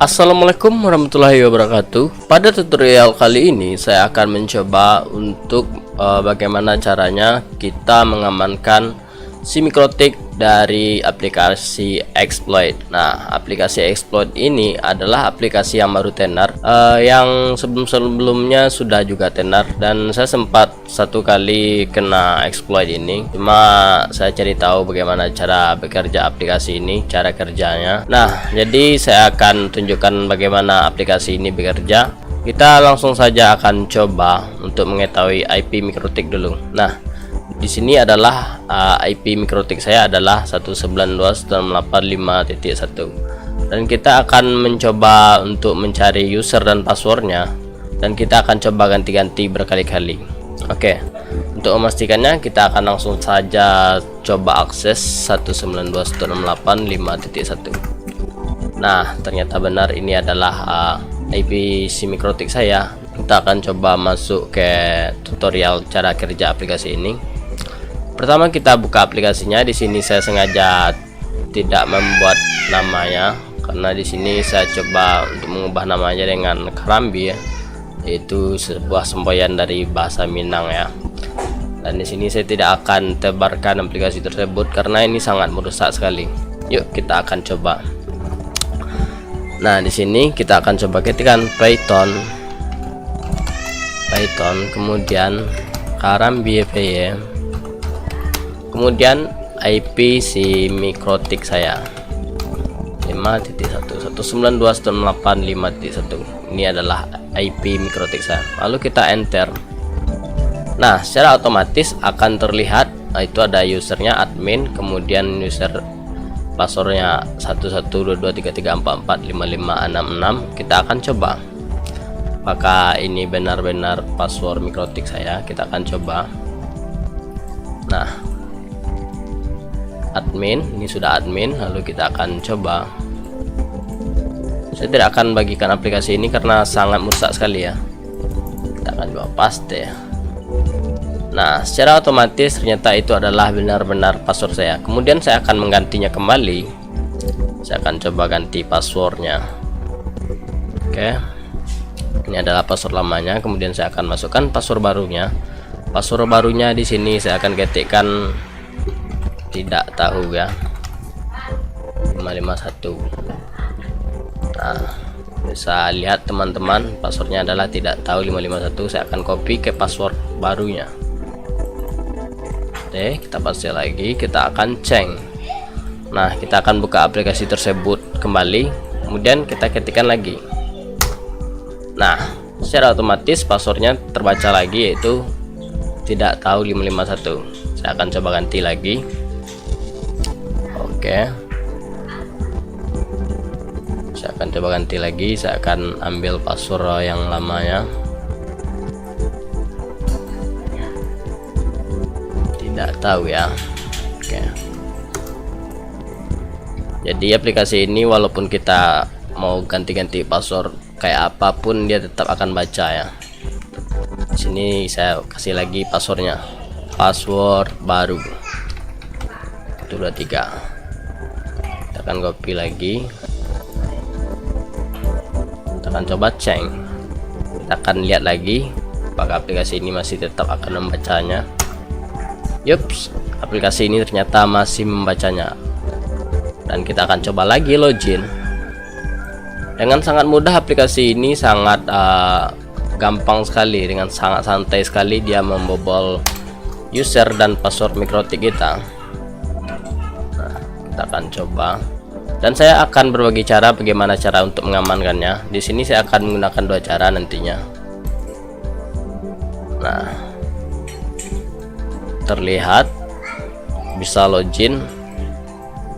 Assalamualaikum warahmatullahi wabarakatuh. Pada tutorial kali ini saya akan mencoba untuk bagaimana caranya kita mengamankan si mikrotik dari aplikasi exploit. Nah, aplikasi exploit ini adalah aplikasi yang baru tenar, yang sebelumnya sudah juga tenar, dan saya sempat satu kali kena exploit ini. Cuma saya cari tahu bagaimana cara bekerja aplikasi ini, cara kerjanya. Nah, jadi saya akan tunjukkan bagaimana aplikasi ini bekerja. Kita langsung saja akan coba untuk mengetahui IP mikrotik dulu. Nah, di sini adalah IP mikrotik saya adalah 192.168.5.1, dan kita akan mencoba untuk mencari user dan passwordnya, dan kita akan coba ganti-ganti berkali-kali. Oke, untuk memastikannya kita akan langsung saja coba akses 192.168.5.1. Nah, ternyata benar ini adalah IP si mikrotik saya. Kita akan coba masuk ke tutorial cara kerja aplikasi ini. Pertama kita buka aplikasinya. Di sini saya sengaja tidak membuat namanya karena di sini saya coba untuk mengubah namanya dengan Karambi, yaitu sebuah semboyan dari bahasa Minang ya. Dan di sini saya tidak akan tebarkan aplikasi tersebut karena ini sangat merusak sekali. Yuk kita akan coba. Nah, di sini kita akan coba ketikkan Python, kemudian Karambi kemudian IP si mikrotik saya 5.1.192.168.5.1. Ini adalah IP mikrotik saya. Lalu kita enter. Nah, secara otomatis akan terlihat itu ada usernya admin, kemudian user passwordnya 112233445566. Kita akan coba apakah ini benar-benar password mikrotik saya. Kita akan coba. Nah, admin, ini sudah admin. Lalu kita akan coba. Saya tidak akan bagikan aplikasi ini karena sangat merusak sekali ya. Kita akan coba paste. Nah, secara otomatis ternyata itu adalah benar-benar password saya. Kemudian saya akan menggantinya kembali. Saya akan coba ganti passwordnya. Oke, ini adalah password lamanya. Kemudian saya akan masukkan password barunya. Password barunya di sini saya akan ketikkan tidak tahu ya, 551. Nah, bisa lihat teman-teman, passwordnya adalah tidak tahu 551. Saya akan copy ke password barunya. Oke, kita paste lagi. Kita akan cek. Nah, kita akan buka aplikasi tersebut kembali, kemudian kita ketikkan lagi. Nah, secara otomatis passwordnya terbaca lagi, yaitu tidak tahu 551. Saya akan coba ganti lagi. Oke, saya akan coba ganti lagi. Saya akan ambil password yang lamanya. Tidak tahu ya. Oke, jadi aplikasi ini walaupun kita mau ganti-ganti password kayak apapun, dia tetap akan baca ya. Di sini saya kasih lagi passwordnya, password baru 123. Akan copy lagi. Kita akan coba cek. Kita akan lihat lagi apakah aplikasi ini masih tetap akan membacanya. Yups, aplikasi ini ternyata masih membacanya. Dan kita akan coba lagi login. Dengan sangat mudah aplikasi ini sangat gampang sekali, dengan sangat santai sekali dia membobol user dan password mikrotik kita. Nah, kita akan coba. Dan saya akan berbagi cara bagaimana cara untuk mengamankannya. Di sini saya akan menggunakan dua cara nantinya. Nah, terlihat bisa login.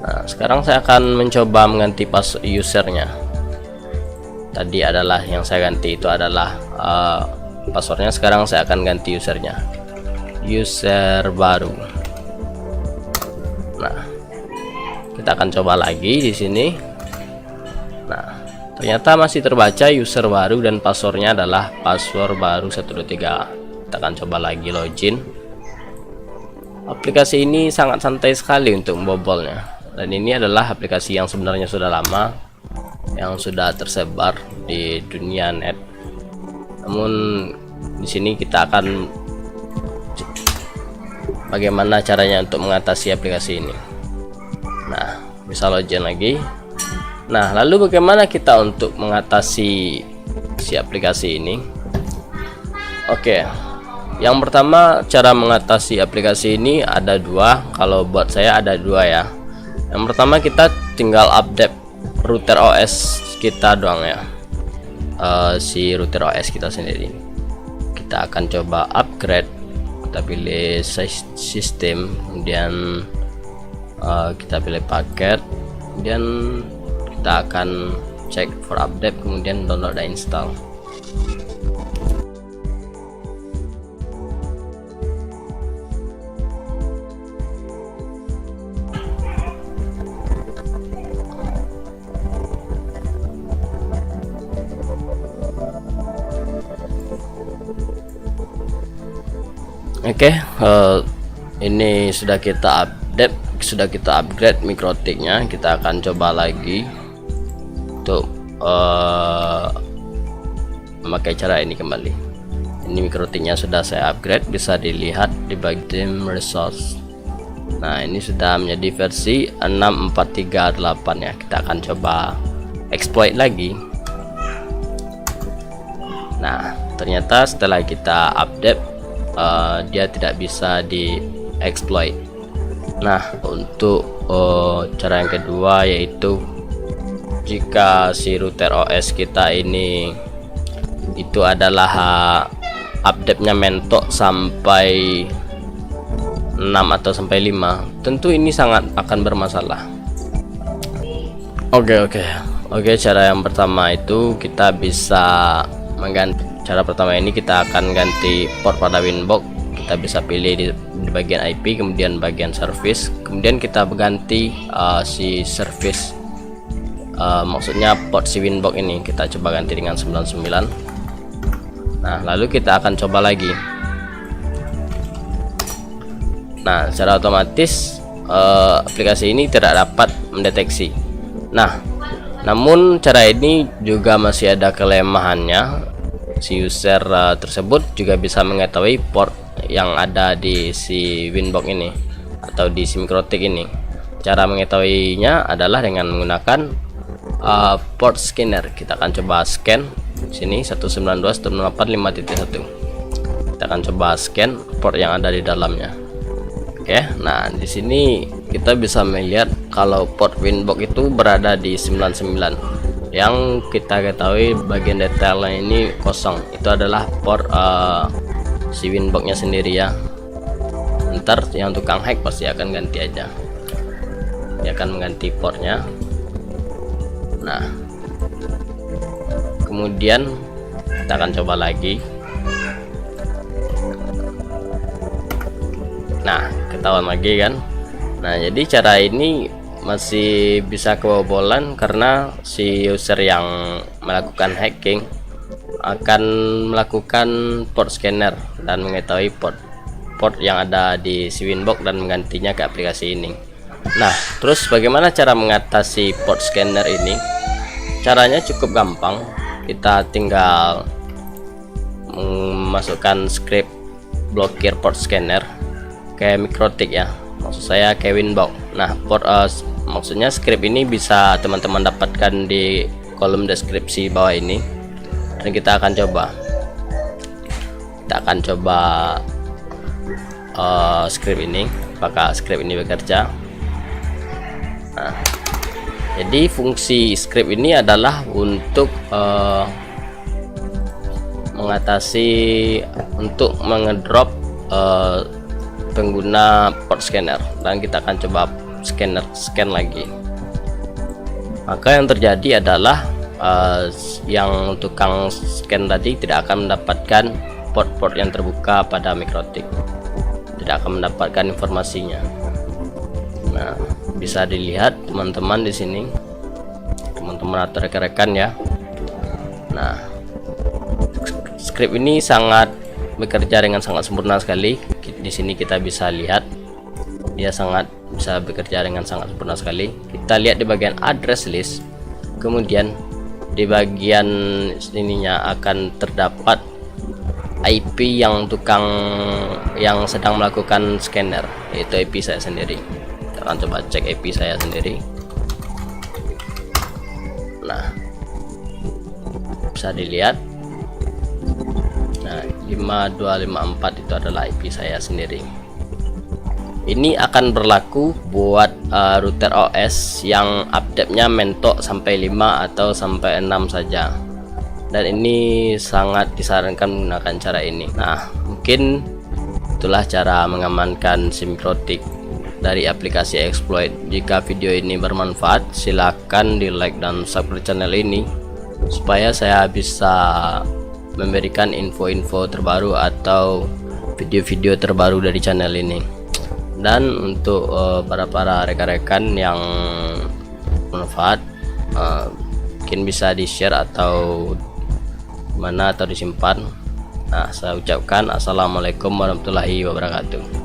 Nah, sekarang saya akan mencoba mengganti password usernya. Tadi adalah yang saya ganti itu adalah passwordnya. Sekarang saya akan ganti usernya, user baru. Nah, kita akan coba lagi di sini. Nah, ternyata masih terbaca user baru dan passwordnya adalah password baru 123. Kita akan coba lagi login. Aplikasi ini sangat santai sekali untuk membobolnya, dan ini adalah aplikasi yang sebenarnya sudah lama. yang sudah tersebar di dunia net. Namun di sini kita akan bagaimana caranya untuk mengatasi aplikasi ini. Nah, bisa login lagi. Nah, lalu bagaimana kita untuk mengatasi si aplikasi ini? Oke, yang pertama cara mengatasi aplikasi ini ada dua. Kalau buat saya ada dua ya. Yang pertama kita tinggal update router OS kita doang ya, si router OS kita sendiri. Kita akan coba upgrade, kita pilih sistem, kemudian kita pilih paket, kemudian kita akan cek for update, kemudian download dan install. Oke, ini sudah kita update, sudah kita upgrade mikrotiknya. Kita akan coba lagi untuk memakai cara ini kembali. Ini mikrotiknya sudah saya upgrade, bisa dilihat di bagian resource. Nah, ini sudah menjadi versi 6.4.3.8 ya. Kita akan coba exploit lagi. Nah, ternyata setelah kita update dia tidak bisa di exploit. Nah, untuk cara yang kedua yaitu jika si router OS kita ini itu adalah update-nya mentok sampai 6 atau sampai 5, tentu ini sangat akan bermasalah. Oke, cara yang pertama itu kita bisa mengganti. Cara pertama ini kita akan ganti port pada Winbox. Kita bisa pilih di bagian IP, kemudian bagian service, kemudian kita berganti si service, maksudnya port si Winbox ini kita coba ganti dengan 99. Nah, lalu kita akan coba lagi. Nah, secara otomatis aplikasi ini tidak dapat mendeteksi. Nah, namun cara ini juga masih ada kelemahannya. Si user tersebut juga bisa mengetahui port yang ada di si Winbox ini atau di si mikrotik ini. Cara mengetahuinya adalah dengan menggunakan port scanner. Kita akan coba scan sini 192.168.5.1. Kita akan coba scan port yang ada di dalamnya. Oke, nah di sini kita bisa melihat kalau port Winbox itu berada di 99. Yang kita ketahui bagian detailnya ini kosong, itu adalah port si Winbox-nya sendiri ya. Ntar yang tukang hack pasti akan ganti aja, dia akan mengganti portnya. Nah, kemudian kita akan coba lagi. Nah, ketahuan lagi kan. Nah, jadi cara ini masih bisa kebobolan karena si user yang melakukan hacking akan melakukan port scanner dan mengetahui port yang ada di si Winbox dan menggantinya ke aplikasi ini. Nah, terus bagaimana cara mengatasi port scanner ini? Caranya cukup gampang. Kita tinggal memasukkan script blokir port scanner kayak mikrotik ya, maksud saya kayak Winbox. Nah, maksudnya script ini bisa teman-teman dapatkan di kolom deskripsi bawah ini, dan kita akan coba script ini, apakah script ini bekerja. Nah, jadi fungsi script ini adalah untuk untuk mengedrop pengguna port scanner, dan kita akan coba scan lagi. Maka yang terjadi adalah yang tukang scan tadi tidak akan mendapatkan port-port yang terbuka pada mikrotik, tidak akan mendapatkan informasinya. Nah, bisa dilihat teman-teman di sini, teman-teman atau rekan-rekan ya. Nah, script ini sangat bekerja dengan sangat sempurna sekali. Di sini kita bisa lihat dia sangat bisa bekerja dengan sangat sempurna sekali. Kita lihat di bagian address list. kemudian di bagian ininya akan terdapat IP yang sedang melakukan scanner, yaitu IP saya sendiri. Kita akan coba cek IP saya sendiri. Nah, bisa dilihat, nah 5254 itu adalah IP saya sendiri. Ini akan berlaku buat router OS yang update-nya mentok sampai 5 atau sampai 6 saja, dan ini sangat disarankan menggunakan cara ini. Nah, mungkin itulah cara mengamankan SIM-Krotik dari aplikasi exploit. Jika video ini bermanfaat, silahkan di like dan subscribe channel ini supaya saya bisa memberikan info-info terbaru atau video-video terbaru dari channel ini. Dan untuk para rekan-rekan yang bermanfaat, mungkin bisa di share atau mana atau disimpan. Nah, saya ucapkan assalamualaikum warahmatullahi wabarakatuh.